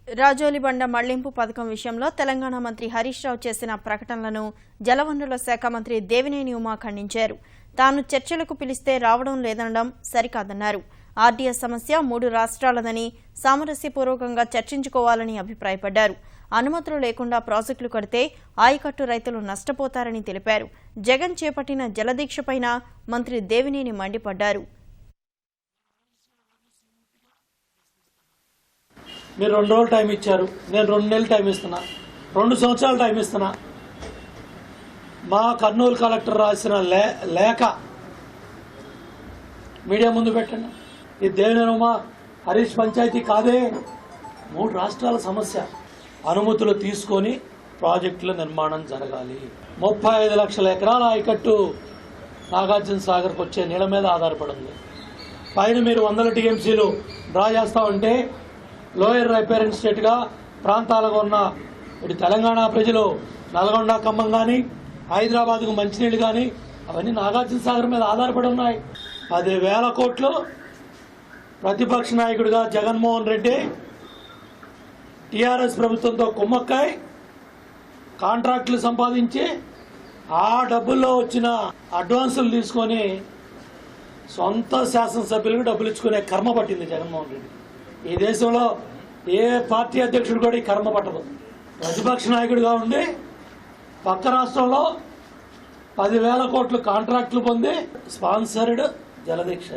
రాజోలిబండ మళ్లింపు పథకం విషయంలో తెలంగాణ మంత్రి హరీష్ రావు చేసిన ప్రకటనలను జలవనరుల శాఖ మంత్రి దేవినేని ఉమా ఖండించారు. తాను చర్చలకు పిలిస్తే రావడం లేదనడం సరికాదన్నారు. ఆర్డీఎస్ సమస్య 3 రాష్ట్రాలదని సామరస్యపూర్వకంగా చర్చించుకోవాలని అభిప్రాయపడ్డారు. అనుమతులు లేకుండా ప్రాజెక్టులు కడితే ఆయకట్టు రైతులు నష్టపోతారని తెలిపారు. జగన్ చేపట్టిన జలదీక్షపైన మంత్రి దేవినేని మండిపడ్డారు. మీరు 2 రోజులు టైం ఇచ్చారు, నేను 2 నెలలు టైం ఇస్తున్నా, 2 సంవత్సరాలు టైం ఇస్తున్నా. మా కర్నూలు కలెక్టర్ రాసిన లేఖ మీడియా ముందు పెట్టండి. ఇది దేవినేని ఉమా హరీష్ పంచాయతీ కాదే, 3 రాష్ట్రాల సమస్య. అనుమతులు తీసుకొని ప్రాజెక్టుల నిర్మాణం జరగాలి. 35 లక్షల ఎకరాల ఆయకట్టు నాగార్జున సాగర్కి వచ్చే నీళ్ళ మీద ఆధారపడింది. పైన మీరు 100 టీఎంసీలు డ్రా చేస్తామంటే లోయర్ రైపేరెంట్ స్టేట్గా ప్రాంతాలుగా ఉన్న ఇటు తెలంగాణ ప్రజలు నల్గొండ, ఖమ్మం కానీ హైదరాబాద్కు మంచినీళ్ళు కానీ అవన్నీ నాగార్జున సాగర్ మీద ఆధారపడి ఉన్నాయి. 10,000 కోట్లు ప్రతిపక్ష నాయకుడిగా జగన్మోహన్ రెడ్డి టీఆర్ఎస్ ప్రభుత్వంతో కుమ్మక్కై కాంట్రాక్టులు సంపాదించి ఆ డబ్బుల్లో వచ్చిన అడ్వాన్సులు తీసుకొని సొంత శాసనసభ్యులకు డబ్బులు ఇచ్చుకునే కర్మ పట్టింది జగన్మోహన్ రెడ్డి. ఈ దేశంలో ఏ పార్టీ అధ్యక్షుడు కూడా ఈ కర్మ పట్టదు. ప్రతిపక్ష నాయకుడిగా ఉండి పక్క రాష్ట్రంలో 10,000 కోట్లు కాంట్రాక్టులు పొంది స్పాన్సర్డ్ జలదీక్ష.